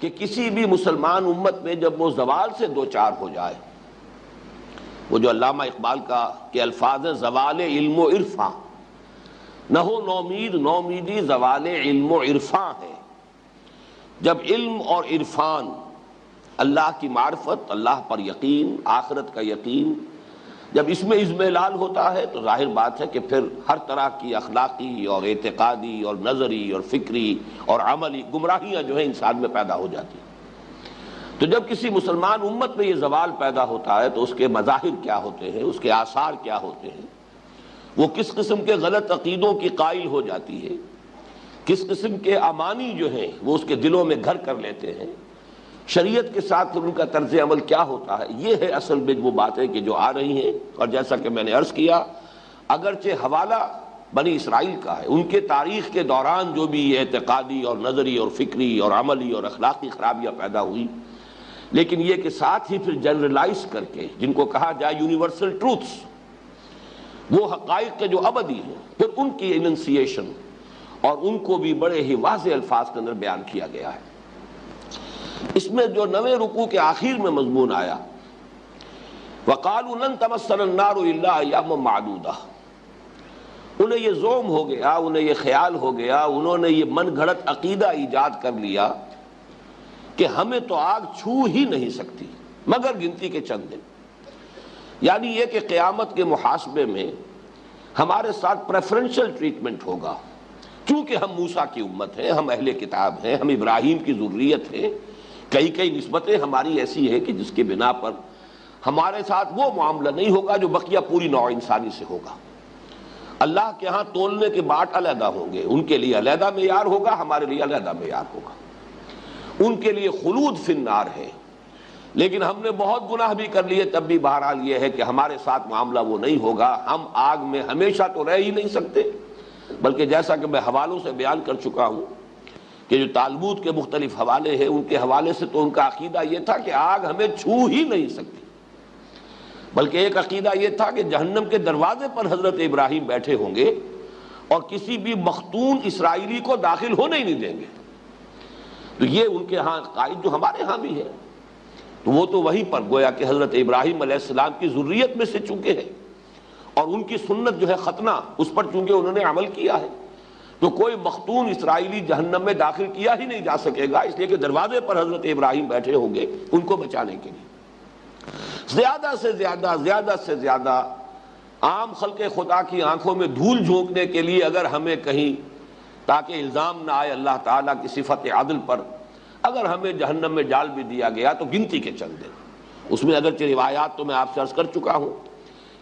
کہ کسی بھی مسلمان امت میں جب وہ زوال سے دوچار ہو جائے، وہ جو علامہ اقبال کا کہ الفاظ زوال علم و عرفاں، نہ ہو نومید نومیدی زوال علم و عرفاں ہے، جب علم اور عرفان، اللہ کی معرفت، اللہ پر یقین، آخرت کا یقین، جب اس میں اضمحلال ہوتا ہے تو ظاہر بات ہے کہ پھر ہر طرح کی اخلاقی اور اعتقادی اور نظری اور فکری اور عملی گمراہیاں جو ہیں انسان میں پیدا ہو جاتی ہیں۔ تو جب کسی مسلمان امت میں یہ زوال پیدا ہوتا ہے تو اس کے مظاہر کیا ہوتے ہیں، اس کے آثار کیا ہوتے ہیں، وہ کس قسم کے غلط عقیدوں کی قائل ہو جاتی ہے، کس قسم کے امانی جو ہیں وہ اس کے دلوں میں گھر کر لیتے ہیں، شریعت کے ساتھ پھر ان کا طرز عمل کیا ہوتا ہے، یہ ہے اصل میں وہ باتیں کہ جو آ رہی ہیں۔ اور جیسا کہ میں نے عرض کیا، اگرچہ حوالہ بنی اسرائیل کا ہے، ان کے تاریخ کے دوران جو بھی اعتقادی اور نظری اور فکری اور عملی اور اخلاقی خرابیاں پیدا ہوئی، لیکن یہ کہ ساتھ ہی پھر جنرلائز کر کے جن کو کہا جائے یونیورسل ٹروتھس، وہ حقائق کے جو ابدی ہیں، پھر ان کی اننسیشن اور ان کو بھی بڑے ہی واضح الفاظ کے اندر بیان کیا گیا ہے۔ اس میں جو 9ویں رکوع کے آخر میں مضمون آیا، وَقَالُوا لَن تَمَسَّنَا النَّارُ إِلَّا أَيَّامًا مَّعْدُودَةً، انہیں یہ زوم ہو گیا، انہیں یہ خیال ہو گیا، انہوں نے یہ من گھڑت عقیدہ ایجاد کر لیا کہ ہمیں تو آگ چھو ہی نہیں سکتی مگر گنتی کے چند دن، یعنی یہ کہ قیامت کے محاسبے میں ہمارے ساتھ پریفرنشل ٹریٹمنٹ ہوگا، چونکہ ہم موسیٰ کی امت ہیں، ہم اہل کتاب ہیں، ہم ابراہیم کی ذریت ہیں، کئی نسبتیں ہماری ایسی ہیں کہ جس کے بنا پر ہمارے ساتھ وہ معاملہ نہیں ہوگا جو بقیہ پوری نوع انسانی سے ہوگا۔ اللہ کے ہاں تولنے کے باٹ علیحدہ ہوں گے، ان کے لیے علیحدہ معیار ہوگا، ہمارے لیے علیحدہ معیار ہوگا۔ ان کے لیے خلود فی النار ہے، لیکن ہم نے بہت گناہ بھی کر لیے، تب بھی بہرحال یہ ہے کہ ہمارے ساتھ معاملہ وہ نہیں ہوگا، ہم آگ میں ہمیشہ تو رہ ہی نہیں سکتے، بلکہ جیسا کہ میں حوالوں سے بیان کر چکا ہوں کہ جو تالمود کے مختلف حوالے ہیں، ان کے حوالے سے تو ان کا عقیدہ یہ تھا کہ آگ ہمیں چھو ہی نہیں سکتی، بلکہ ایک عقیدہ یہ تھا کہ جہنم کے دروازے پر حضرت ابراہیم بیٹھے ہوں گے اور کسی بھی مختون اسرائیلی کو داخل ہونے ہی نہیں دیں گے۔ تو یہ ان کے ہاں قائد جو ہمارے ہاں بھی ہے، تو وہ تو وہیں پر گویا کہ حضرت ابراہیم علیہ السلام کی ذریت میں سے چونکہ ہے، اور ان کی سنت جو ہے ختنہ، اس پر چونکہ انہوں نے عمل کیا ہے، تو کوئی مختون اسرائیلی جہنم میں داخل کیا ہی نہیں جا سکے گا، اس لیے کہ دروازے پر حضرت ابراہیم بیٹھے ہوں گے ان کو بچانے کے لیے۔ زیادہ سے زیادہ عام خلق خدا کی آنکھوں میں دھول جھونکنے کے لیے اگر ہمیں کہیں، تاکہ الزام نہ آئے اللہ تعالیٰ کی صفت عدل پر، اگر ہمیں جہنم میں ڈال بھی دیا گیا تو گنتی کے چند دن۔ اس میں اگرچہ روایات تو میں آپ سے عرض کر چکا ہوں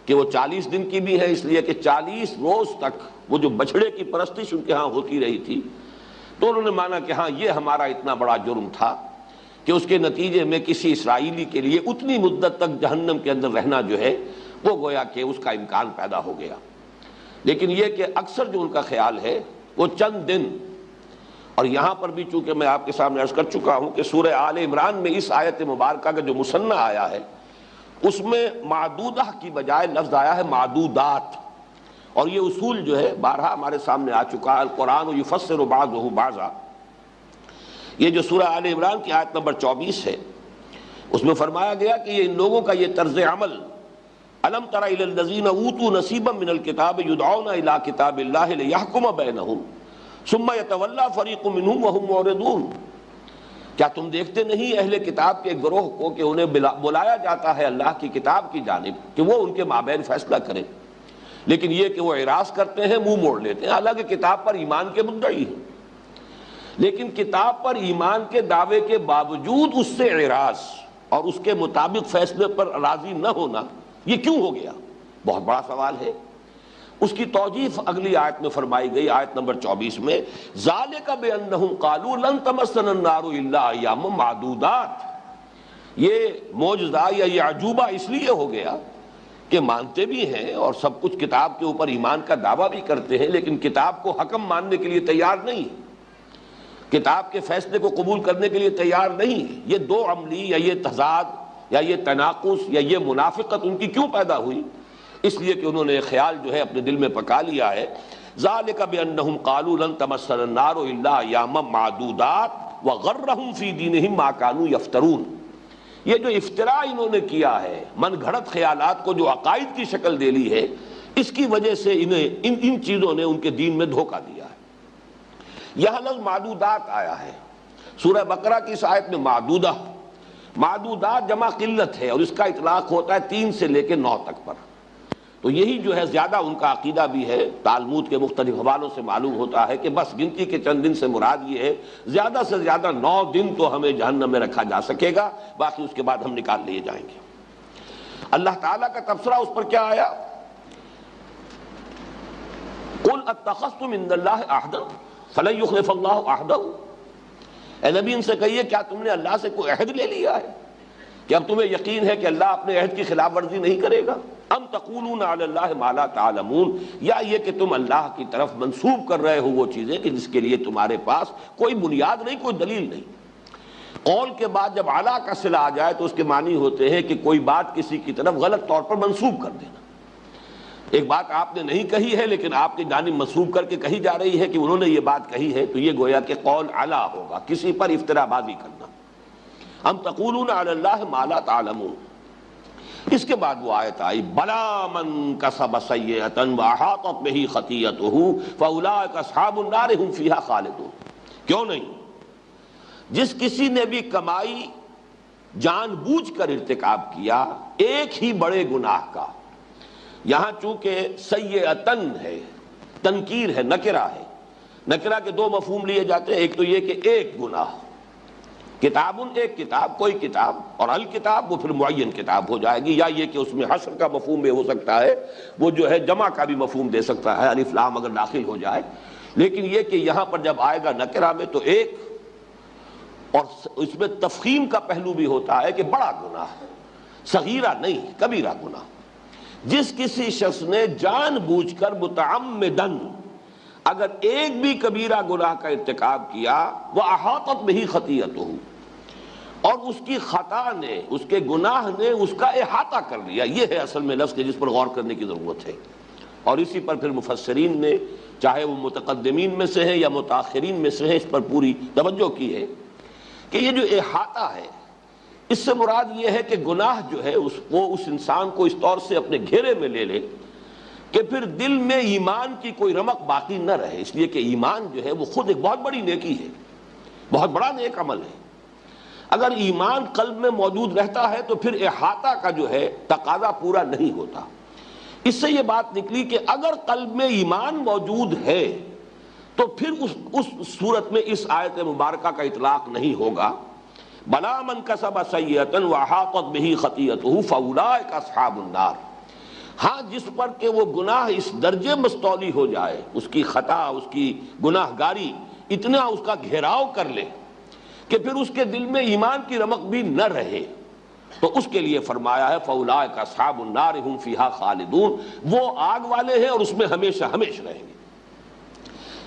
کہ وہ 40 دن کی بھی ہے، اس لیے کہ 40 روز تک وہ جو بچھڑے کی پرستش ان کے ہاں ہوتی رہی تھی، تو انہوں نے مانا کہ ہاں یہ ہمارا اتنا بڑا جرم تھا کہ اس کے نتیجے میں کسی اسرائیلی کے لیے اتنی مدت تک جہنم کے اندر رہنا جو ہے وہ گویا کہ اس کا امکان پیدا ہو گیا۔ لیکن یہ کہ اکثر جو ان کا خیال ہے وہ چند دن، اور یہاں پر بھی چونکہ میں آپ کے سامنے عرض کر چکا ہوں کہ سورہ آل عمران میں اس آیت مبارکہ کا جو مثنیٰ آیا ہے اس میں معدودہ کی بجائے لفظ آیا ہے معدودات، اور یہ اصول جو ہے بارہا ہمارے سامنے آ چکا ہے، القرآن یفسر بعضہ بعضا۔ یہ جو سورہ آل عمران کی آیت نمبر 24 ہے، اس میں فرمایا گیا کہ یہ ان لوگوں کا یہ طرز عمل، الم تر الی الذین اوتوا نصیبا من الکتاب یدعون الی کتاب اللہ لیحکم بینہم ثم یتولی فریق منہم وہم معرضون، کیا تم دیکھتے نہیں اہل کتاب کے گروہ کو کہ انہیں بلایا جاتا ہے اللہ کی کتاب کی جانب کہ وہ ان کے مابین فیصلہ کریں، لیکن یہ کہ وہ اعراض کرتے ہیں، منہ موڑ لیتے ہیں، حالانکہ کتاب پر ایمان کے مدعی ہیں، لیکن کتاب پر ایمان کے دعوے کے باوجود اس سے اعراض اور اس کے مطابق فیصلے پر راضی نہ ہونا، یہ کیوں ہو گیا؟ بہت بڑا سوال ہے۔ اس کی توجیہ اگلی آیت میں فرمائی گئی، آیت نمبر 24 میں، ذالک بانہم قالوا لن تمسنا النار الا ایاما معدودات، یہ معجزہ یا یہ عجوبہ اس لیے ہو گیا کہ مانتے بھی ہیں اور سب کچھ کتاب کے اوپر ایمان کا دعویٰ بھی کرتے ہیں، لیکن کتاب کو حکم ماننے کے لیے تیار نہیں، کتاب کے فیصلے کو قبول کرنے کے لیے تیار نہیں۔ یہ دو عملی یا یہ تضاد یا یہ تناقض یا یہ منافقت ان کی کیوں پیدا ہوئی؟ اس لیے کہ انہوں نے خیال جو ہے اپنے دل میں پکا لیا ہے، ذالک بانہم قالوا لن تمسنا النار الا ایاما معدودات، وغرہم فی دینہم ما کانوا یفترون. یہ جو افطراء انہوں نے کیا ہے، من گھڑت خیالات کو جو عقائد کی شکل دے لی ہے، اس کی وجہ سے انہیں ان چیزوں نے ان کے دین میں دھوکہ دیا ہے. یہاں لفظ معدودات آیا ہے سورہ بقرہ کی اس آیت میں. معدودات جمع قلت ہے اور اس کا اطلاق ہوتا ہے 3 سے لے کے 9 تک پر. تو یہی جو ہے زیادہ ان کا عقیدہ بھی ہے. تالمود کے مختلف حوالوں سے معلوم ہوتا ہے کہ بس گنتی کے چند دن سے مراد یہ ہے زیادہ سے زیادہ 9 دن تو ہمیں جہنم میں رکھا جا سکے گا، باقی اس کے بعد ہم نکال لیے جائیں گے. اللہ تعالیٰ کا تبصرہ اس پر کیا آیا؟ قل اتخذتم عند اللہ عہدا فلن یخلف اللہ عہدہ. اے نبی ان سے کہیے کیا تم نے اللہ سے کوئی عہد لے لیا ہے کہ اب تمہیں یقین ہے کہ اللہ اپنے عہد کی خلاف ورزی نہیں کرے گا؟ ام تقولون علی اللہ ما لا تعلمون، یا یہ کہ تم اللہ کی طرف منسوب کر رہے ہو وہ چیزیں کہ جس کے لیے تمہارے پاس کوئی بنیاد نہیں، کوئی دلیل نہیں. قول کے بعد جب اعلیٰ کا صلہ آ جائے تو اس کے معنی ہوتے ہیں کہ کوئی بات کسی کی طرف غلط طور پر منسوب کر دینا. ایک بات آپ نے نہیں کہی ہے لیکن آپ کی جانب منسوب کر کے کہی جا رہی ہے کہ انہوں نے یہ بات کہی ہے، تو یہ گویا کہ قول اعلیٰ ہوگا، کسی پر افتراء بازی کرنا. ام تقولون علی اللہ ما لا تعلمون. اس کے بعد وہ آیت آئی بلا من کسب سیئۃ واحاطت بہ خطیئتہ فاولئک اصحاب النار هم فیہا خالدون. کیوں نہیں؟ جس کسی نے بھی کمائی جان بوجھ کر ارتکاب کیا ایک ہی بڑے گناہ کا، یہاں چونکہ سیئۃن ہے، تنکیر ہے، نکرہ ہے. نکرہ کے 2 مفہوم لیے جاتے ہیں. ایک تو یہ کہ ایک گناہ، کتابن ایک کتاب، کوئی کتاب، اور الکتاب وہ پھر معین کتاب ہو جائے گی، یا یہ کہ اس میں حشر کا مفہوم بھی ہو سکتا ہے، وہ جو ہے جمع کا بھی مفہوم دے سکتا ہے، الف لام اگر داخل ہو جائے. لیکن یہ کہ یہاں پر جب آئے گا نکرہ میں تو ایک، اور اس میں تفخیم کا پہلو بھی ہوتا ہے کہ بڑا گناہ، صغیرہ نہیں، کبیرہ گناہ. جس کسی شخص نے جان بوجھ کر متعمدن اگر ایک بھی کبیرہ گناہ کا ارتکاب کیا، وَأَحَاطَتْ بِهِ خَطِيئَتُهُ، اور اس کی خطا نے، اس کے گناہ نے اس کا احاطہ کر لیا. یہ ہے اصل میں لفظ جس پر غور کرنے کی ضرورت ہے. اور اسی پر پھر مفسرین نے، چاہے وہ متقدمین میں سے ہیں یا متاخرین میں سے ہیں، اس پر پوری توجہ کی ہے کہ یہ جو احاطہ ہے، اس سے مراد یہ ہے کہ گناہ جو ہے وہ اس انسان کو اس طور سے اپنے گھیرے میں لے لے کہ پھر دل میں ایمان کی کوئی رمق باقی نہ رہے. اس لیے کہ ایمان جو ہے وہ خود ایک بہت بڑی نیکی ہے، بہت بڑا نیک عمل ہے. اگر ایمان قلب میں موجود رہتا ہے تو پھر احاطہ کا جو ہے تقاضا پورا نہیں ہوتا. اس سے یہ بات نکلی کہ اگر قلب میں ایمان موجود ہے تو پھر اس صورت میں اس آیت مبارکہ کا اطلاق نہیں ہوگا. بلا من کسب سیئۃ واحاطت بہ خطیئتہ فاولئک اصحاب النار. ہاں جس پر کہ وہ گناہ اس درجے مستولی ہو جائے، اس کی خطا، اس کی گناہ گاری اتنا اس کا گھیراؤ کر لے کہ پھر اس کے دل میں ایمان کی رمق بھی نہ رہے، تو اس کے لیے فرمایا ہے فاولئک اصحاب النار هم فیہا خالدون. وہ آگ والے ہیں اور اس میں ہمیشہ ہمیشہ رہیں گے.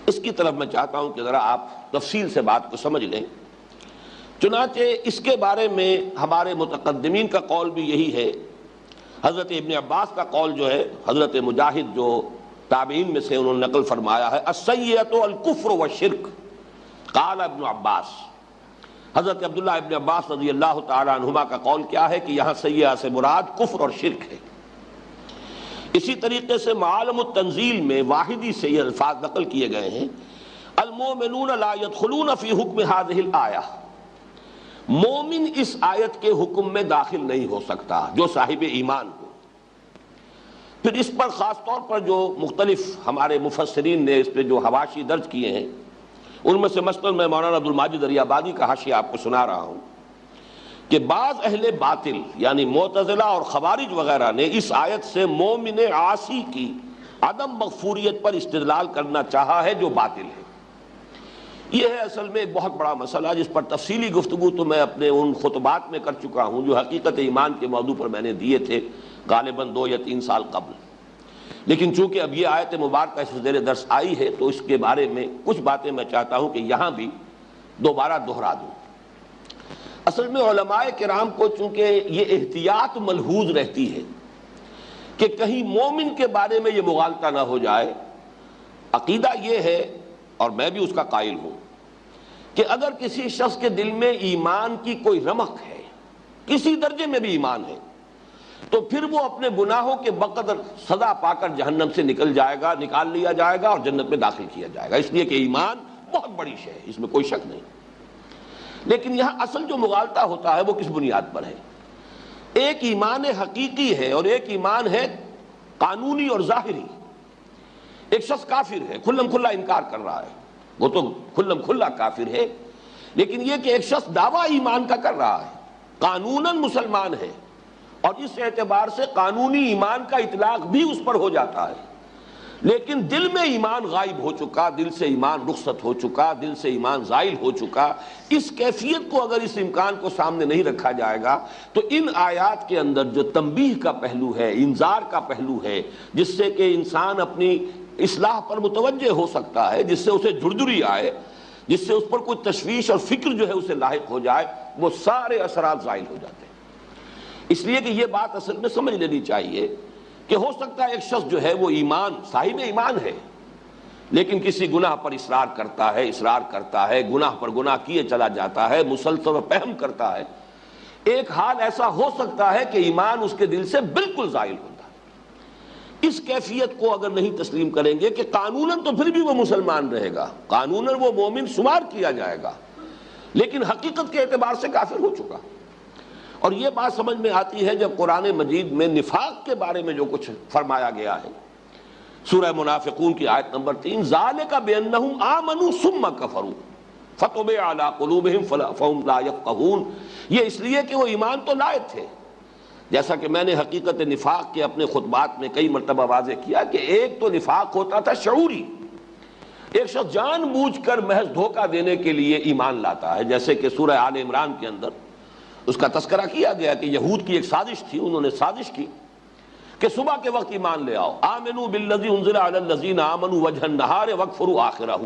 اس کی طرف میں چاہتا ہوں کہ ذرا آپ تفصیل سے بات کو سمجھ لیں. چنانچہ اس کے بارے میں ہمارے متقدمین کا قول بھی یہی ہے. حضرت ابن عباس کا قول جو ہے، حضرت مجاہد جو تابعین میں سے انہوں نے نقل فرمایا ہے، السیئۃ الکفر والشرک. قال ابن عباس، حضرت عبداللہ ابن عباس رضی اللہ تعالی عنہما کا قول کیا ہے کہ یہاں سیئہ سے مراد کفر اور شرک ہے. اسی طریقے سے معالم التنزیل میں واحدی سے یہ الفاظ نقل کیے گئے ہیں، المؤمنون لا يدخلون فی حکم هذه الآیہ. مومن اس آیت کے حکم میں داخل نہیں ہو سکتا جو صاحب ایمان ہو. پھر اس پر خاص طور پر جو مختلف ہمارے مفسرین نے اس پہ جو حواشی درج کیے ہیں، ان میں سے مثلاً میں مولانا عبدالماجد دریابادی کا حاشیہ آپ کو سنا رہا ہوں کہ بعض اہل باطل یعنی معتزلہ اور خوارج وغیرہ نے اس آیت سے مومن عاصی کی عدم مغفوریت پر استدلال کرنا چاہا ہے جو باطل ہے. یہ ہے اصل میں ایک بہت بڑا مسئلہ جس پر تفصیلی گفتگو تو میں اپنے ان خطبات میں کر چکا ہوں جو حقیقت ایمان کے موضوع پر میں نے دیے تھے غالباً 2 یا 3 سال قبل. لیکن چونکہ اب یہ آیت مبارکہ اس زیر درس آئی ہے تو اس کے بارے میں کچھ باتیں میں چاہتا ہوں کہ یہاں بھی دوبارہ دہرا دوں. اصل میں علماء کرام کو چونکہ یہ احتیاط ملحوظ رہتی ہے کہ کہیں مومن کے بارے میں یہ مغالطہ نہ ہو جائے. عقیدہ یہ ہے اور میں بھی اس کا قائل ہوں کہ اگر کسی شخص کے دل میں ایمان کی کوئی رمق ہے، کسی درجے میں بھی ایمان ہے، تو پھر وہ اپنے گناہوں کے بقدر سزا پا کر جہنم سے نکال لیا جائے گا اور جنت میں داخل کیا جائے گا، اس لیے کہ ایمان بہت بڑی شے ہے، اس میں کوئی شک نہیں۔ لیکن یہاں اصل جو مغالطہ ہوتا ہے وہ کس بنیاد پر ہے؟ ایک ایمان حقیقی ہے اور ایک ایمان ہے قانونی اور ظاہری۔ ایک شخص کافر ہے، کھلم کھلا انکار کر رہا ہے، وہ تو کھلم کھلا کافر ہے، لیکن یہ کہ ایک شخص دعویٰ ایمان کا کر رہا ہے، قانوناً مسلمان ہے، اور اس اعتبار سے قانونی ایمان کا اطلاق بھی اس پر ہو جاتا ہے، لیکن دل میں ایمان غائب ہو چکا، دل سے ایمان رخصت ہو چکا، دل سے ایمان زائل ہو چکا۔ اس کیفیت کو اگر اس امکان کو سامنے نہیں رکھا جائے گا تو ان آیات کے اندر جو تنبیہ کا پہلو ہے، انذار کا پہلو ہے، جس سے کہ انسان اپنی اصلاح پر متوجہ ہو سکتا ہے، جس سے اسے جھرجھری آئے، جس سے اس پر کوئی تشویش اور فکر جو ہے اسے لاحق ہو جائے، وہ سارے اثرات زائل ہو جاتے ہیں۔ اس لیے کہ یہ بات اصل میں سمجھ لینی چاہیے کہ ہو سکتا ہے ایک شخص جو ہے وہ صاحب ایمان ہے، لیکن کسی گناہ پر اصرار کرتا ہے، گناہ پر گناہ کیے چلا جاتا ہے، مسلسل پہم کرتا ہے۔ ایک حال ایسا ہو سکتا ہے کہ ایمان اس کے دل سے بالکل زائل ہوتا ہے۔ اس کیفیت کو اگر نہیں تسلیم کریں گے کہ قانوناً تو پھر بھی وہ مسلمان رہے گا، قانوناً وہ مومن شمار کیا جائے گا، لیکن حقیقت کے اعتبار سے کافر ہو چکا۔ اور یہ بات سمجھ میں آتی ہے جب قرآن مجید میں نفاق کے بارے میں جو کچھ فرمایا گیا ہے، سورہ منافقون کی آیت نمبر 3، ذالک بانہم آمنوا ثم کفروا فطبع علی قلوبہم فہم لا یفقہون۔ یہ اس لیے کہ وہ ایمان تو لائے تھے، جیسا کہ میں نے حقیقت نفاق کے اپنے خطبات میں کئی مرتبہ واضح کیا کہ ایک تو نفاق ہوتا تھا شعوری، ایک شخص جان بوجھ کر محض دھوکہ دینے کے لیے ایمان لاتا ہے، جیسے کہ سورہ آل عمران کے اندر اس کا تذکرہ کیا گیا کہ یہود کی ایک سازش تھی، انہوں نے سازش کی کہ صبح کے وقت ایمان لے آؤ، آمنوا بالذی انزل علی الذین آمنوا وجہ النہار واکفروا آخرہ۔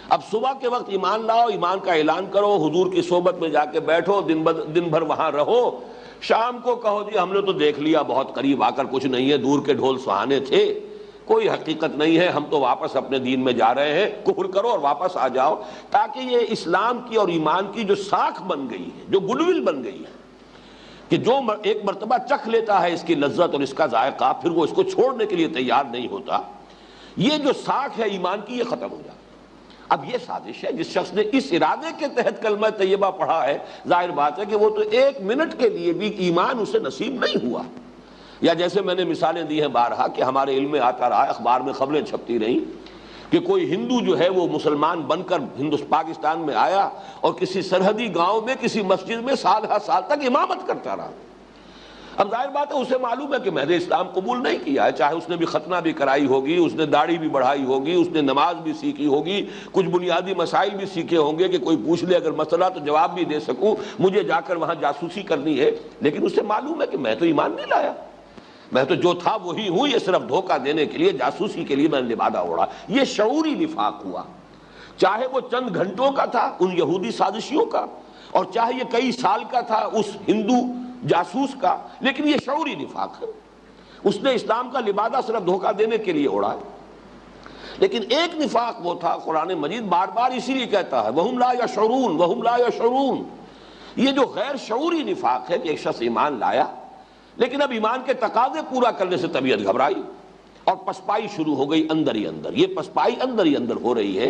اب صبح کے وقت ایمان لاؤ، ایمان کا اعلان کرو، حضور کی صحبت میں جا کے بیٹھو، دن بھر وہاں رہو، شام کو کہو جی ہم نے تو دیکھ لیا، بہت قریب آ کر کچھ نہیں ہے، دور کے ڈھول سہانے تھے، کوئی حقیقت نہیں ہے، ہم تو واپس اپنے دین میں جا رہے ہیں، کفر کرو اور واپس آ جاؤ، تاکہ یہ اسلام کی اور ایمان کی جو ساکھ بن گئی ہے، جو گڈ ول بن گئی ہے کہ جو ایک مرتبہ چکھ لیتا ہے اس کی لذت اور اس کا ذائقہ، پھر وہ اس کو چھوڑنے کے لیے تیار نہیں ہوتا، یہ جو ساکھ ہے ایمان کی، یہ ختم ہو جائے۔ اب یہ سازش ہے، جس شخص نے اس ارادے کے تحت کلمہ طیبہ پڑھا ہے، ظاہر بات ہے کہ وہ تو ایک منٹ کے لیے بھی ایمان اسے نصیب نہیں ہوا۔ یا جیسے میں نے مثالیں دی ہیں بارہا کہ ہمارے علم میں آتا رہا، اخبار میں خبریں چھپتی رہیں کہ کوئی ہندو جو ہے وہ مسلمان بن کر پاکستان میں آیا اور کسی سرحدی گاؤں میں کسی مسجد میں سال ہر سال تک امامت کرتا رہا۔ اب ظاہر بات ہے اسے معلوم ہے کہ میں نے اسلام قبول نہیں کیا ہے، چاہے اس نے بھی ختنہ بھی کرائی ہوگی، اس نے داڑھی بھی بڑھائی ہوگی، اس نے نماز بھی سیکھی ہوگی، کچھ بنیادی مسائل بھی سیکھے ہوں گے کہ کوئی پوچھ لے اگر مسئلہ تو جواب بھی دے سکوں، مجھے جا کر وہاں جاسوسی کرنی ہے، لیکن اسے معلوم ہے کہ میں تو ایمان نہیں لایا، میں تو جو تھا وہی ہوں، یہ صرف دھوکہ دینے کے لیے، جاسوسی کے لیے میں نے لبادہ اوڑھا۔ یہ شعوری نفاق ہوا، چاہے وہ چند گھنٹوں کا تھا ان یہودی سازشیوں کا، اور چاہے یہ کئی سال کا تھا اس ہندو جاسوس کا، لیکن یہ شعوری نفاق ہے، اس نے اسلام کا لبادہ صرف دھوکہ دینے کے لیے اوڑھا ہے۔ لیکن ایک نفاق وہ تھا، قرآن مجید بار بار اسی لیے کہتا ہے وَهُمْ لَا يَشْعُرُونَ وَهُمْ لَا يَشْعُرُونَ، یہ جو غیر شعوری نفاق ہے کہ ایک شخص ایمان لایا لیکن اب ایمان کے تقاضے پورا کرنے سے طبیعت گھبرائی اور پسپائی شروع ہو گئی اندر ہی اندر، یہ پسپائی اندر ہی اندر ہو رہی ہے،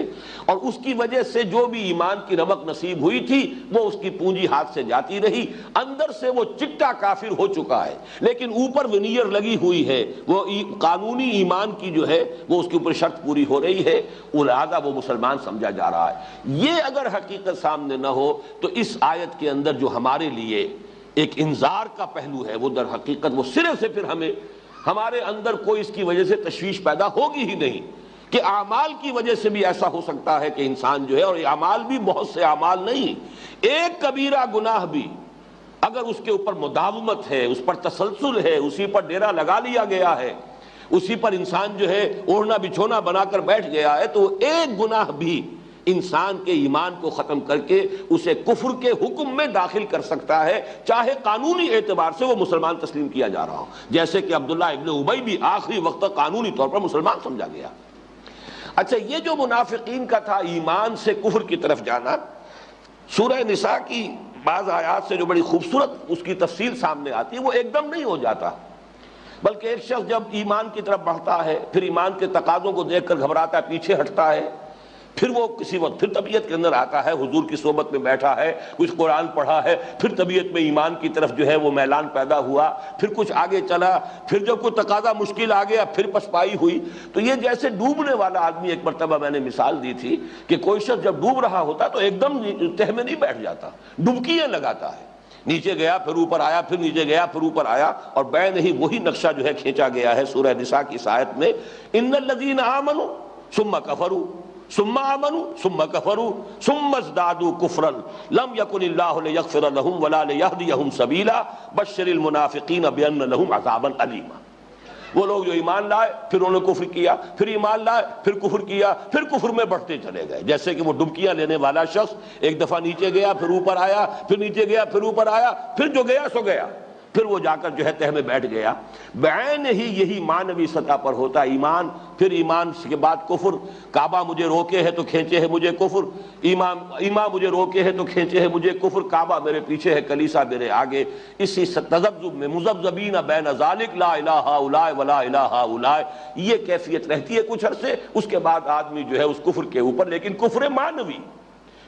اور اس کی وجہ سے جو بھی ایمان کی رمق نصیب ہوئی تھی وہ اس کی پونجی ہاتھ سے جاتی رہی، اندر سے وہ چٹا کافر ہو چکا ہے، لیکن اوپر ونیئر لگی ہوئی ہے، وہ قانونی ایمان کی جو ہے وہ اس کے اوپر شرط پوری ہو رہی ہے، لہذا وہ مسلمان سمجھا جا رہا ہے۔ یہ اگر حقیقت سامنے نہ ہو تو اس آیت کے اندر جو ہمارے لیے ایک انذار کا پہلو ہے وہ در حقیقت وہ سرے سے پھر ہمارے اندر کوئی اس کی وجہ سے تشویش پیدا ہوگی ہی نہیں کہ اعمال کی وجہ سے بھی ایسا ہو سکتا ہے کہ انسان جو ہے، اور اعمال بھی بہت سے اعمال نہیں، ایک کبیرہ گناہ بھی اگر اس کے اوپر مداومت ہے، اس پر تسلسل ہے، اسی پر ڈیرا لگا لیا گیا ہے، اسی پر انسان جو ہے اوڑھنا بچھونا بنا کر بیٹھ گیا ہے، تو ایک گناہ بھی انسان کے ایمان کو ختم کر کے اسے کفر کے حکم میں داخل کر سکتا ہے، چاہے قانونی اعتبار سے وہ مسلمان تسلیم کیا جا رہا ہو، جیسے کہ عبداللہ ابن ابی بھی آخری وقت تک قانونی طور پر مسلمان سمجھا گیا۔ اچھا یہ جو منافقین کا تھا ایمان سے کفر کی طرف جانا، سورہ نساء کی بعض آیات سے جو بڑی خوبصورت اس کی تفصیل سامنے آتی ہے، وہ ایک دم نہیں ہو جاتا، بلکہ ایک شخص جب ایمان کی طرف بڑھتا ہے، پھر ایمان کے تقاضوں کو دیکھ کر گھبراتا ہے، پیچھے ہٹتا ہے، پھر وہ کسی وقت پھر طبیعت کے اندر آتا ہے، حضور کی صحبت میں بیٹھا ہے، کچھ قرآن پڑھا ہے، پھر طبیعت میں ایمان کی طرف جو ہے وہ میلان پیدا ہوا، پھر کچھ آگے چلا، پھر جب کوئی تقاضا مشکل آ گیا پھر پسپائی ہوئی۔ تو یہ جیسے ڈوبنے والا آدمی، ایک مرتبہ میں نے مثال دی تھی کہ کوئی شخص جب ڈوب رہا ہوتا تو ایک دم تہ میں نہیں بیٹھ جاتا، ڈبکیاں لگاتا ہے، نیچے گیا پھر اوپر آیا، پھر نیچے گیا پھر اوپر آیا، اور بین ہی وہی نقشہ جو ہے کھینچا گیا ہے سورہ نساء کی اس آیت میں، ان الذین آمنوا ثم کفروا ثم آمنوا ثم کفروا ثم ازدادوا کفرا لم یکن اللہ لیغفر لهم ولا لیہدیہم سبیلا بشر المنافقین بان لهم عذابا الیما۔ وہ لوگ جو ایمان لائے پھر انہوں نے کفر کیا، پھر ایمان لائے پھر کفر کیا، پھر کفر میں بڑھتے چلے گئے، جیسے کہ وہ ڈبکیاں لینے والا شخص ایک دفعہ نیچے گیا پھر اوپر آیا، پھر نیچے گیا پھر اوپر آیا، پھر جو گیا سو گیا، پھر وہ جا کر جو ہے تہ میں بیٹھ گیا۔ بعین ہی یہی معنوی سطح پر ہوتا ایمان، پھر ایمان کے بعد کفر، کعبہ مجھے روکے ہے تو کھینچے ہے مجھے کفر، ایمان مجھے روکے ہے تو کھینچے ہے مجھے کفر، کعبہ میرے پیچھے ہے کلیسا میرے آگے، اسی تذبذب میں مذبذبین بین ذالک لا الہ الا ولا الہ الا، یہ کیفیت رہتی ہے کچھ عرصے، اس کے بعد آدمی جو ہے اس کفر کے اوپر، لیکن کفر معنوی،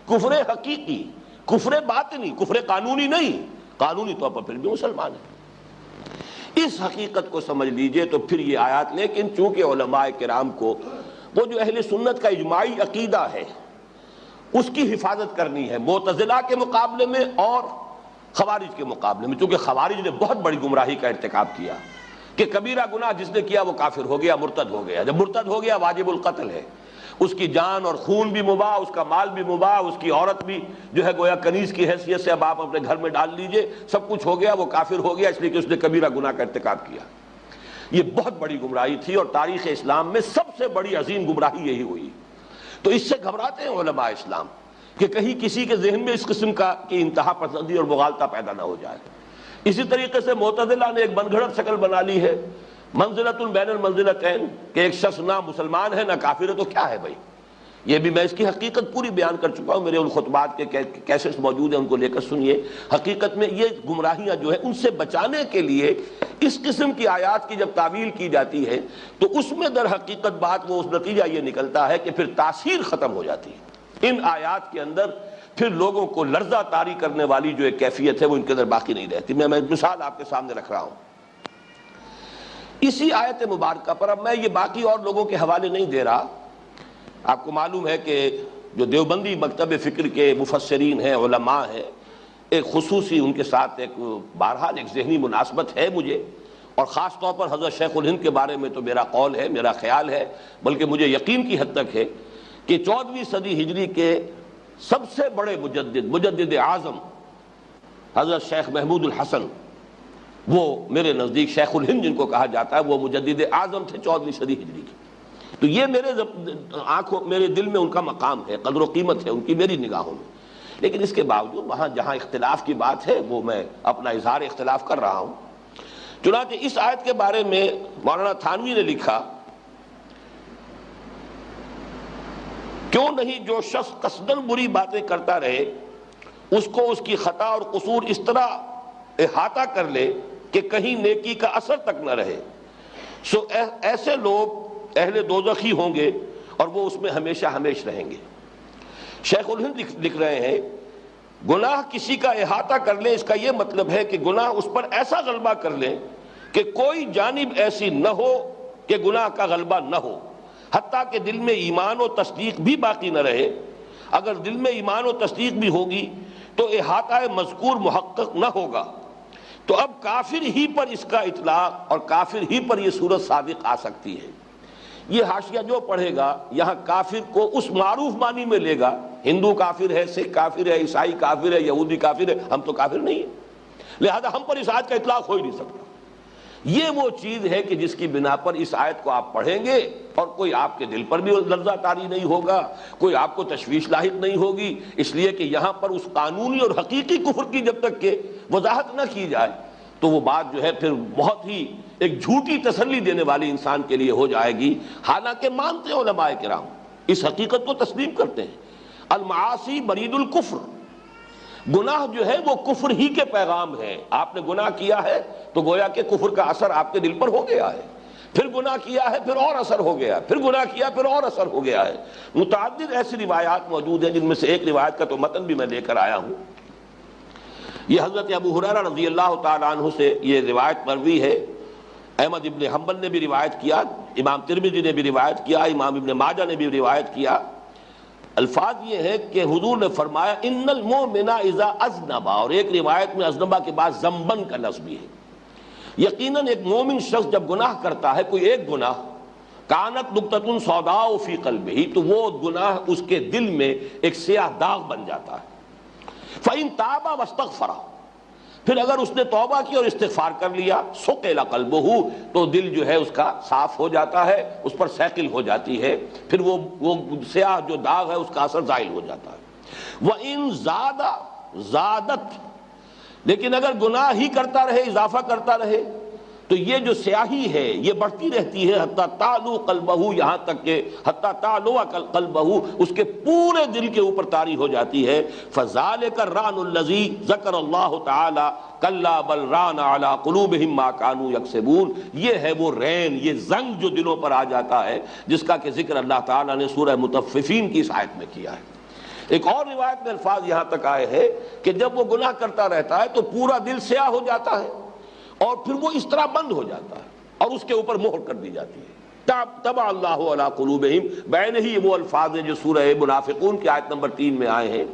کفر حقیقی، کفر باطنی، کفر قانونی نہیں، قانونی طور پر پھر بھی مسلمان ہے۔ اس حقیقت کو سمجھ لیجئے تو پھر یہ آیات، لیکن چونکہ علماء کرام کو وہ جو اہل سنت کا اجماعی عقیدہ ہے اس کی حفاظت کرنی ہے، معتزلہ کے مقابلے میں اور خوارج کے مقابلے میں، چونکہ خوارج نے بہت بڑی گمراہی کا ارتکاب کیا کہ کبیرہ گناہ جس نے کیا وہ کافر ہو گیا، مرتد ہو گیا، جب مرتد ہو گیا واجب القتل ہے، اس کی جان اور خون بھی مباح، اس کا مال بھی مباح، اس کی عورت بھی جو ہے گویا کنیز کی حیثیت سے اب آپ اپنے گھر میں ڈال لیجئے، سب کچھ ہو گیا، وہ کافر ہو گیا اس لیے کہ اس نے کبیرہ گناہ کا ارتکاب کیا۔ یہ بہت بڑی گمراہی تھی اور تاریخ اسلام میں سب سے بڑی عظیم گمراہی یہی ہوئی۔ تو اس سے گھبراتے ہیں علماء اسلام کہ کہیں کسی کے ذہن میں اس قسم کی انتہا پسندی اور مغالطہ پیدا نہ ہو جائے۔ اسی طریقے سے معتزلہ نے ایک من گھڑت شکل بنا لی ہے، منزلۃ بین المنزلتین، کہ ایک شخص نہ مسلمان ہے نہ کافر ہے تو کیا ہے بھائی؟ یہ بھی میں اس کی حقیقت پوری بیان کر چکا ہوں، میرے ان خطبات کے کیسٹس موجود ہیں، ان کو لے کر سنیے۔ حقیقت میں یہ گمراہیاں جو ہے ان سے بچانے کے لیے اس قسم کی آیات کی جب تعویل کی جاتی ہے تو اس میں در حقیقت بات وہ اس نتیجہ یہ نکلتا ہے کہ پھر تاثیر ختم ہو جاتی ہے ان آیات کے اندر، پھر لوگوں کو لرزہ طاری کرنے والی جو ایک کیفیت ہے وہ ان کے اندر باقی نہیں رہتی۔ میں مثال آپ کے سامنے رکھ رہا ہوں اسی آیت مبارکہ پر، اب میں یہ باقی اور لوگوں کے حوالے نہیں دے رہا۔ آپ کو معلوم ہے کہ جو دیوبندی مکتب فکر کے مفسرین ہیں، علماء ہیں، ایک خصوصی ان کے ساتھ ایک بہرحال ایک ذہنی مناسبت ہے مجھے، اور خاص طور پر حضرت شیخ الہند کے بارے میں تو میرا قول ہے، میرا خیال ہے، بلکہ مجھے یقین کی حد تک ہے کہ 14ویں صدی ہجری کے سب سے بڑے مجدد اعظم حضرت شیخ محمود الحسن، وہ میرے نزدیک شیخ الہند جن کو کہا جاتا ہے، وہ مجدد اعظم تھے 14ویں صدی ہجری کی۔ تو یہ میرے دل میں ان کا مقام ہے، قدر و قیمت ہے ان کی میری نگاہوں میں، لیکن اس کے باوجود وہاں جہاں اختلاف کی بات ہے وہ میں اپنا اظہار اختلاف کر رہا ہوں۔ چنانچہ اس آیت کے بارے میں مولانا تھانوی نے لکھا، کیوں نہیں جو شخص قصداً بری باتیں کرتا رہے اس کو اس کی خطا اور قصور اس طرح احاطہ کر لے کہ کہیں نیکی کا اثر تک نہ رہے، سو ایسے لوگ اہل دوزخی ہوں گے اور وہ اس میں ہمیشہ ہمیش رہیں گے۔ شیخ الہند لکھ رہے ہیں، گناہ کسی کا احاطہ کر لے اس کا یہ مطلب ہے کہ گناہ اس پر ایسا غلبہ کر لے کہ کوئی جانب ایسی نہ ہو کہ گناہ کا غلبہ نہ ہو، حتیٰ کہ دل میں ایمان و تصدیق بھی باقی نہ رہے۔ اگر دل میں ایمان و تصدیق بھی ہوگی تو احاطہ مذکور محقق نہ ہوگا، تو اب کافر ہی پر اس کا اطلاق اور کافر ہی پر یہ صورت صادق آ سکتی ہے۔ یہ حاشیہ جو پڑھے گا یہاں کافر کو اس معروف معنی میں لے گا، ہندو کافر ہے، سکھ کافر ہے، عیسائی کافر ہے، یہودی کافر ہے، ہم تو کافر نہیں ہیں، لہذا ہم پر اس آیت کا اطلاق ہو ہی نہیں سکتا۔ یہ وہ چیز ہے کہ جس کی بنا پر اس آیت کو آپ پڑھیں گے اور کوئی آپ کے دل پر بھی لرزہ طاری نہیں ہوگا، کوئی آپ کو تشویش لاحق نہیں ہوگی، اس لیے کہ یہاں پر اس قانونی اور حقیقی کفر کی جب تک کہ وضاحت نہ کی جائے تو وہ بات جو ہے پھر بہت ہی ایک جھوٹی تسلی دینے والی انسان کے لیے ہو جائے گی۔ حالانکہ مانتے ہیں علماء کرام اس حقیقت کو تسلیم کرتے ہیں۔ المعاصی برید الکفر، گناہ جو ہے وہ کفر ہی کے پیغام ہے۔ آپ نے گناہ کیا ہے تو گویا کہ کفر کا اثر آپ کے دل پر ہو گیا ہے، پھر گناہ کیا ہے پھر اور اثر ہو گیا، پھر گناہ کیا پھر اور اثر ہو گیا ہے۔ متعدد ایسی روایات موجود ہیں جن میں سے ایک روایت کا تو متن بھی میں لے کر آیا ہوں۔ یہ حضرت ابو ہریرہ رضی اللہ تعالیٰ عنہ سے یہ روایت مروی ہے، احمد ابن حنبل نے بھی روایت کیا، امام ترمذی نے بھی روایت کیا، امام ابن ماجہ نے بھی روایت کیا۔ الفاظ یہ ہے کہ حضور نے فرمایا ان المؤمن اذا اذنب، اور ایک روایت میں اذنبا کے بعد ذنبن کا لفظ بھی ہے۔ یقیناً ایک مومن شخص جب گناہ کرتا ہے کوئی ایک گناہ، کانت نقطۃ سوداء فی قلبہ، تو وہ گناہ اس کے دل میں ایک سیاہ داغ بن جاتا ہے۔ فإن تاب واستغفر، پھر اگر اس نے توبہ کی اور استغفار کر لیا، ثقل قلبہ، تو دل جو ہے اس کا صاف ہو جاتا ہے، اس پر ثقل ہو جاتی ہے، پھر وہ سیاہ جو داغ ہے اس کا اثر زائل ہو جاتا ہے۔ وإن زادت، لیکن اگر گناہ ہی کرتا رہے، اضافہ کرتا رہے، تو یہ جو سیاہی ہے یہ بڑھتی رہتی ہے، حتی تعلو قلبہ، یہاں تک کہ حتی تعلو قلبہ، اس کے پورے دل کے اوپر طاری ہو جاتی ہے۔ فذالک الران الذی ذکر اللہ تعالی کلا بل ران علی قلوبہم ما کانوا یکسبون، یہ ہے وہ رین، یہ زنگ جو دلوں پر آ جاتا ہے، جس کا کہ ذکر اللہ تعالی نے سورہ مطففین کی اس آیت میں کیا ہے۔ ایک اور روایت میں الفاظ یہاں تک آئے ہیں کہ جب وہ گناہ کرتا رہتا ہے تو پورا دل سیاہ ہو جاتا ہے، اور پھر وہ اس طرح بند ہو جاتا ہے اور اس کے اوپر مہر کر دی جاتی ہے۔ طبع اللہ علی قلوبہم، بین ہی وہ الفاظ ہیں جو سورہ منافقون کی آیت نمبر 3 میں آئے ہیں،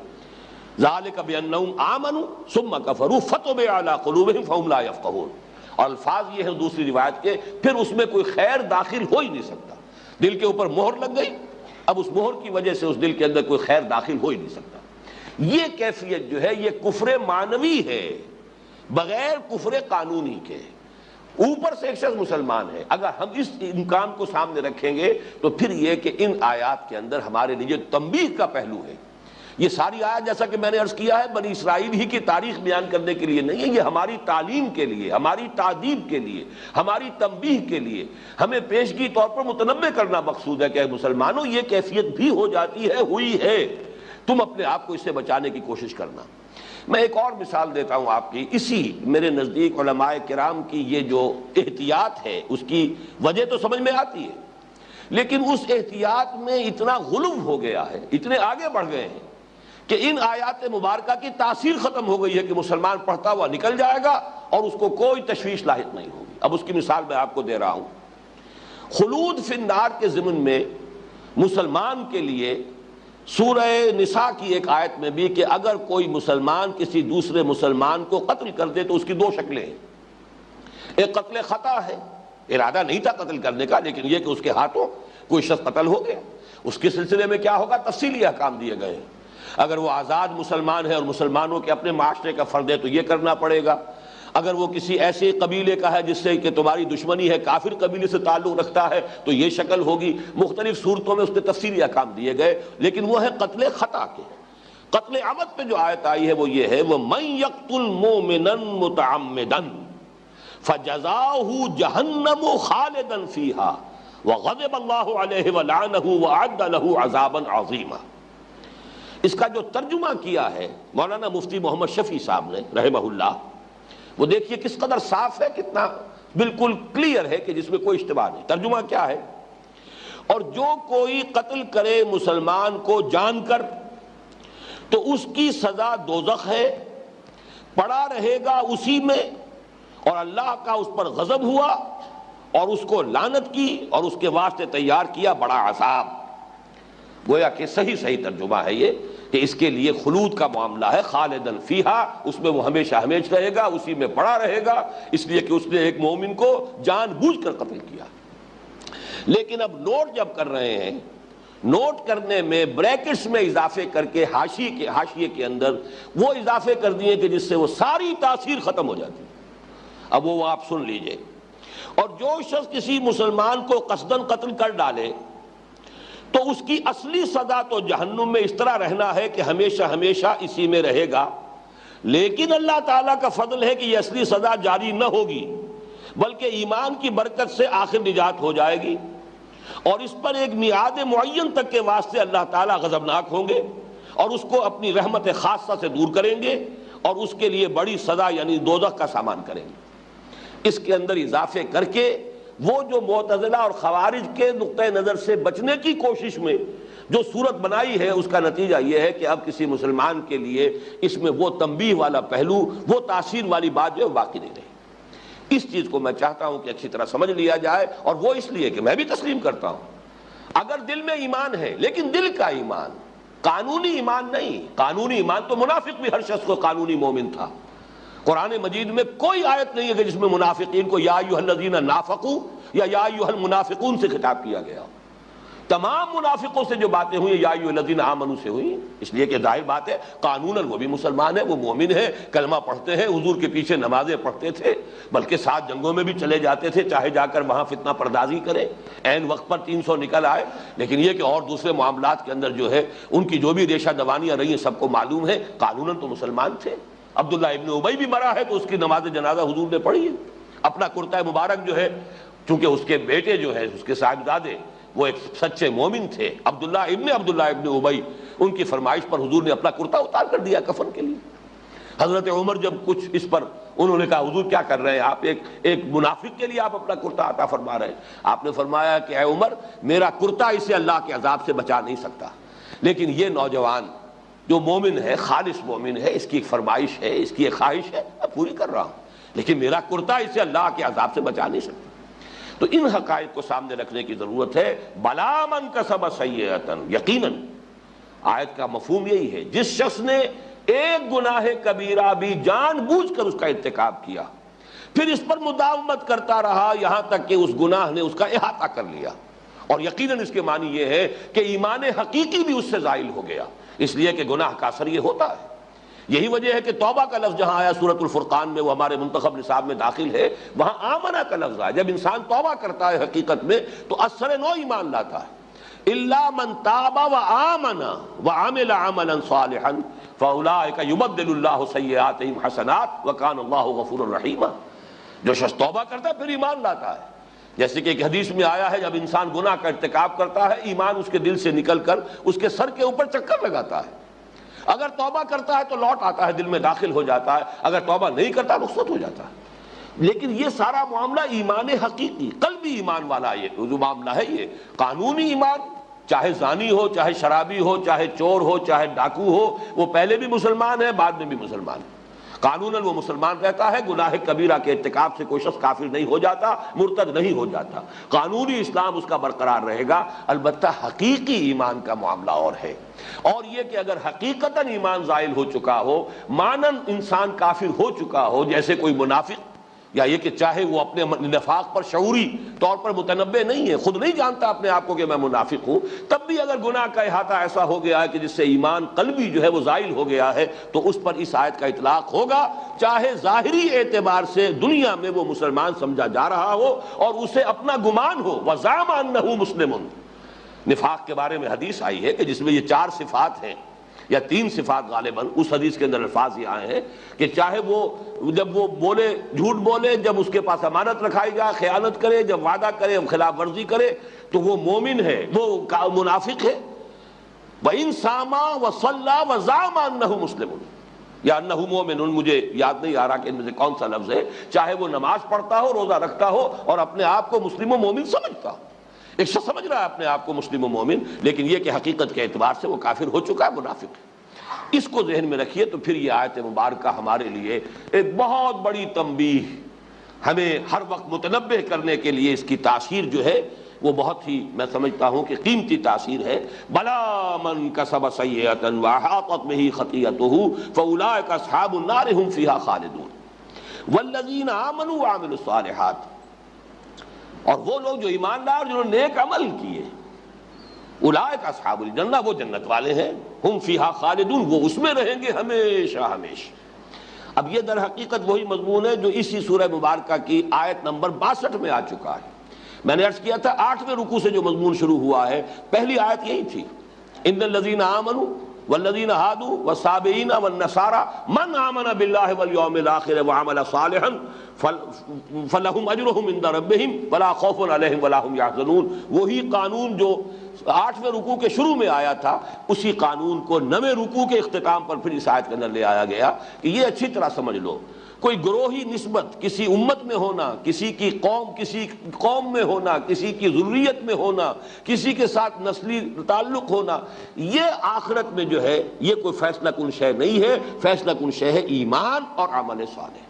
ذالک بانہم آمنوا ثم کفروا فطبع علی قلوبہم فہم لا یفقہون، اور الفاظ یہ ہیں دوسری روایت کے، پھر اس میں کوئی خیر داخل ہو ہی نہیں سکتا، دل کے اوپر مہر لگ گئی، اب اس مہر کی وجہ سے اس دل کے اندر کوئی خیر داخل ہو ہی نہیں سکتا۔ یہ کیفیت جو ہے یہ کفر معنوی ہے، بغیر کفر قانونی کے۔ اوپر سے ایک شخص مسلمان ہے، اگر ہم اس امکان کو سامنے رکھیں گے تو پھر یہ کہ ان آیات کے اندر ہمارے لیے تنبیہ کا پہلو ہے۔ یہ ساری آیات جیسا کہ میں نے عرض کیا ہے بنی اسرائیل ہی کی تاریخ بیان کرنے کے لیے نہیں ہے، یہ ہماری تعلیم کے لیے، ہماری تعدیب کے لیے، ہماری تنبیہ کے لیے، ہمیں پیشگی طور پر متنبہ کرنا مقصود ہے کہ مسلمانوں یہ کیفیت بھی ہو جاتی ہے، ہوئی ہے، تم اپنے آپ کو اس سے بچانے کی کوشش کرنا۔ میں ایک اور مثال دیتا ہوں آپ کی، اسی میرے نزدیک علماء کرام کی یہ جو احتیاط ہے اس کی وجہ تو سمجھ میں آتی ہے، لیکن اس احتیاط میں اتنا غلو ہو گیا ہے، اتنے آگے بڑھ گئے ہیں کہ ان آیات مبارکہ کی تاثیر ختم ہو گئی ہے کہ مسلمان پڑھتا ہوا نکل جائے گا اور اس کو کوئی تشویش لاحق نہیں ہوگی۔ اب اس کی مثال میں آپ کو دے رہا ہوں۔ خلود فی النار کے ضمن میں مسلمان کے لیے سورہ نساء کی ایک آیت میں بھی کہ اگر کوئی مسلمان کسی دوسرے مسلمان کو قتل کر دے تو اس کی دو شکلیں ہیں، ایک قتل خطا ہے، ارادہ نہیں تھا قتل کرنے کا، لیکن یہ کہ اس کے ہاتھوں کوئی شخص قتل ہو گیا، اس کے سلسلے میں کیا ہوگا، تفصیلی احکام دیے گئے ہیں۔ اگر وہ آزاد مسلمان ہے اور مسلمانوں کے اپنے معاشرے کا فرد ہے تو یہ کرنا پڑے گا، اگر وہ کسی ایسے قبیلے کا ہے جس سے کہ تمہاری دشمنی ہے، کافر قبیلے سے تعلق رکھتا ہے تو یہ شکل ہوگی، مختلف صورتوں میں اس کے تفصیلی احکام دیے گئے، لیکن وہ ہے قتل خطا کے۔ قتل عمد پہ جو آیت آئی ہے وہ یہ ہے، وَمَن يَقْتُلْ مُؤْمِنًا مُتَعَمِّدًا فَجَزَاؤُهُ جَهَنَّمُ خَالِدًا فِيهَا وَغَضِبَ اللَّهُ عَلَيْهِ وَلَعَنَهُ وَأَعَدَّ لَهُ عَذَابًا عَظِيمًا۔ اس کا جو ترجمہ کیا ہے مولانا مفتی محمد شفیع صاحب نے رحمہ اللہ، وہ دیکھیے کس قدر صاف ہے، کتنا بالکل کلیئر ہے کہ جس میں کوئی اشتباہ نہیں۔ ترجمہ کیا ہے، اور جو کوئی قتل کرے مسلمان کو جان کر تو اس کی سزا دوزخ ہے، پڑا رہے گا اسی میں، اور اللہ کا اس پر غضب ہوا اور اس کو لعنت کی اور اس کے واسطے تیار کیا بڑا عذاب۔ گویا کہ صحیح ترجمہ ہے یہ کہ اس کے لیے خلود کا معاملہ ہے، خالدن فیہا، اس میں وہ ہمیشہ ہمیش رہے گا، اسی میں پڑا رہے گا، اس لیے کہ اس نے ایک مومن کو جان بوجھ کر قتل کیا۔ لیکن اب نوٹ جب کر رہے ہیں، نوٹ کرنے میں بریکٹس میں اضافے کر کے حاشیے کے اندر وہ اضافے کر دیے کہ جس سے وہ ساری تاثیر ختم ہو جاتی ہے۔ اب وہ آپ سن لیجئے، اور جو شخص کسی مسلمان کو قصداً قتل کر ڈالے تو اس کی اصلی سزا تو جہنم میں اس طرح رہنا ہے کہ ہمیشہ ہمیشہ اسی میں رہے گا، لیکن اللہ تعالیٰ کا فضل ہے کہ یہ اصلی سزا جاری نہ ہوگی، بلکہ ایمان کی برکت سے آخر نجات ہو جائے گی، اور اس پر ایک میعاد معین تک کے واسطے اللہ تعالیٰ غضبناک ہوں گے اور اس کو اپنی رحمت خاصہ سے دور کریں گے اور اس کے لیے بڑی سزا یعنی دوزخ کا سامان کریں گے۔ اس کے اندر اضافے کر کے وہ جو معتزلہ اور خوارج کے نقطۂ نظر سے بچنے کی کوشش میں جو صورت بنائی ہے، اس کا نتیجہ یہ ہے کہ اب کسی مسلمان کے لیے اس میں وہ تنبیہ والا پہلو، وہ تاثیر والی بات جو ہے باقی نہیں رہی۔ اس چیز کو میں چاہتا ہوں کہ اچھی طرح سمجھ لیا جائے، اور وہ اس لیے کہ میں بھی تسلیم کرتا ہوں اگر دل میں ایمان ہے، لیکن دل کا ایمان، قانونی ایمان نہیں۔ قانونی ایمان تو منافق بھی ہر شخص کو قانونی مومن تھا۔ قرآن مجید میں کوئی آیت نہیں ہے کہ جس میں منافقین کو یا ایھا الذین نافقوا یا ایھا المنافقون سے خطاب کیا گیا۔ تمام منافقوں سے جو باتیں ہوئی یا ایھا الذین آمنوا سے ہوئی، اس لیے کہ ظاہر بات ہے قانوناً وہ بھی مسلمان ہے، وہ مومن ہے، کلمہ پڑھتے ہیں، حضور کے پیچھے نمازیں پڑھتے تھے، بلکہ 7 جنگوں میں بھی چلے جاتے تھے، چاہے جا کر وہاں فتنہ پردازی کرے، عین وقت پر 300 نکل آئے۔ لیکن یہ کہ اور دوسرے معاملات کے اندر جو ہے ان کی جو بھی ریشہ دوانیاں رہی ہیں سب کو معلوم ہے، قانوناً تو مسلمان تھے۔ عبداللہ ابن ابی بھی مرا ہے تو اس کی نماز جنازہ حضور نے پڑھی ہے۔ اپنا کرتا مبارک جو ہے، چونکہ اس کے بیٹے جو ہے، اس کے صاحبزادے وہ ایک سچے مومن تھے، عبداللہ ابن ابی، ان کی فرمائش پر حضور نے اپنا کرتا اتار کر دیا کفن کے لیے۔ حضرت عمر جب کچھ اس پر انہوں نے کہا حضور کیا کر رہے ہیں آپ، ایک منافق کے لیے آپ اپنا کرتا عطا فرما رہے ہیں۔ آپ نے فرمایا کہ اے عمر، میرا کرتا اسے اللہ کے عذاب سے بچا نہیں سکتا، لیکن یہ نوجوان جو مومن ہے، خالص مومن ہے، اس کی ایک فرمائش ہے، اس کی ایک خواہش ہے، میں پوری کر رہا ہوں، لیکن میرا کرتا اسے اللہ کے عذاب سے بچا نہیں سکتا۔ تو ان حقائق کو سامنے رکھنے کی ضرورت ہے۔ بلا من کسب سیئۃ، یقیناً آیت کا مفہوم یہی ہے، جس شخص نے ایک گناہ کبیرہ بھی جان بوجھ کر اس کا ارتکاب کیا، پھر اس پر مداومت کرتا رہا یہاں تک کہ اس گناہ نے اس کا احاطہ کر لیا، اور یقیناً اس کے معنی یہ ہے کہ ایمان حقیقی بھی اس سے زائل ہو گیا، اس لیے کہ گناہ کا اثر یہ ہوتا ہے۔ یہی وجہ ہے کہ توبہ کا لفظ جہاں آیا سورۃ الفرقان میں، وہ ہمارے منتخب نصاب میں داخل ہے، وہاں آمنہ کا لفظ آیا۔ جب انسان توبہ کرتا ہے حقیقت میں تو اثر نو ایمان لاتا ہے۔ الا من تاب وآمن وعمل عملا صالحا فاولئک یبدل اللہ سیئاتہم حسنات وکان اللہ غفورا رحیما۔ جو شخص توبہ کرتا ہے پھر ایمان لاتا ہے، جیسے کہ ایک حدیث میں آیا ہے، جب انسان گناہ کا ارتکاب کرتا ہے ایمان اس کے دل سے نکل کر اس کے سر کے اوپر چکر لگاتا ہے۔ اگر توبہ کرتا ہے تو لوٹ آتا ہے، دل میں داخل ہو جاتا ہے، اگر توبہ نہیں کرتا رخصت ہو جاتا ہے۔ لیکن یہ سارا معاملہ ایمان حقیقی، قلبی ایمان والا یہ جو معاملہ ہے، یہ قانونی ایمان، چاہے زانی ہو، چاہے شرابی ہو، چاہے چور ہو، چاہے ڈاکو ہو، وہ پہلے بھی مسلمان ہے، بعد میں بھی مسلمان ہے، قانوناً وہ مسلمان رہتا ہے۔ گناہ کبیرہ کے ارتکاب سے کوئی شخص کافر نہیں ہو جاتا، مرتد نہیں ہو جاتا، قانونی اسلام اس کا برقرار رہے گا۔ البتہ حقیقی ایمان کا معاملہ اور ہے، اور یہ کہ اگر حقیقتاً ایمان زائل ہو چکا ہو، مانن انسان کافر ہو چکا ہو، جیسے کوئی منافق، یا یہ کہ چاہے وہ اپنے نفاق پر شعوری طور پر متنبع نہیں ہے، خود نہیں جانتا اپنے آپ کو کہ میں منافق ہوں، تب بھی اگر گناہ کا احاطہ ایسا ہو گیا ہے کہ جس سے ایمان قلبی جو ہے وہ زائل ہو گیا ہے، تو اس پر اس آیت کا اطلاق ہوگا، چاہے ظاہری اعتبار سے دنیا میں وہ مسلمان سمجھا جا رہا ہو اور اسے اپنا گمان ہو۔ وَزَعَمَ أَنَّهُ مُسْلِمٌ، نفاق کے بارے میں حدیث آئی ہے کہ جس میں یہ 4 صفات ہیں یا 3 صفات غالباً، اس حدیث کے اندر الفاظ یہ آئے ہیں کہ چاہے وہ جب وہ بولے جھوٹ بولے، جب اس کے پاس امانت رکھائی جائے خیانت کرے، جب وعدہ کرے خلاف ورزی کرے، تو وہ مومن ہے، وہ منافق ہے۔ وَإِن صَامَ وَصَلَّى وَزَعَمَ أَنَّهُ مُسْلِمٌ یا انہ مومن، مجھے یاد نہیں آ رہا کہ ان میں سے کون سا لفظ ہے، چاہے وہ نماز پڑھتا ہو، روزہ رکھتا ہو اور اپنے آپ کو مسلم و مومن سمجھتا ہو۔ ایک شخص سمجھ رہا ہے اپنے آپ کو مسلم و مومن، لیکن یہ کہ حقیقت کے اعتبار سے وہ کافر ہو چکا ہے، منافق ہے۔ اس کو ذہن میں رکھیے تو پھر یہ آیت مبارکہ ہمارے لیے ایک بہت بڑی تنبیہ، ہمیں ہر وقت متنبہ کرنے کے لیے اس کی تاثیر جو ہے وہ بہت ہی، میں سمجھتا ہوں کہ قیمتی تاثیر ہے۔ بلا من کسب سیئۃ واحاطت بہ خطیئتہ فاولئک اصحاب النار هم فیہا خالدون والذین آمنوا وعملوا الصالحات، اور وہ لوگ جو ایمان لائے اور جنہوں نے نیک عمل کیے، اولئک اصحاب الجنہ، وہ جنت والے ہیں، ہم فیہا خالدون، وہ اس میں رہیں گے ہمیشہ ہمیشہ۔ اب یہ در حقیقت وہی مضمون ہے جو اسی سورہ مبارکہ کی آیت نمبر 62 میں آ چکا ہے۔ میں نے عرض کیا تھا 8ویں رکوع سے جو مضمون شروع ہوا ہے، پہلی آیت یہی تھی، ان الذین آمنوا والذین ہادوا والصابئین والنصارى من آمن باللہ والیوم الآخر وعمل صالحا فَلَهُمْ أَجْرُهُمْ عِنْدَ رَبِّهِمْ وَلَا خَوْفٌ عَلَيْهِمْ وَلَا هُمْ يَحْزَنُونَ. وہی قانون جو 8ویں رکوع کے شروع میں آیا تھا، اسی قانون کو 9ویں رکوع کے اختتام پر پھر اس آیت کے اندر لے آیا گیا کہ یہ اچھی طرح سمجھ لو، کوئی گروہی نسبت کسی امت میں ہونا، کسی قوم میں ہونا، کسی کی ذریت میں ہونا، کسی کے ساتھ نسلی تعلق ہونا، یہ آخرت میں جو ہے یہ کوئی فیصلہ کن شے نہیں ہے. فیصلہ کن شے ہے ایمان اور عمل صالح.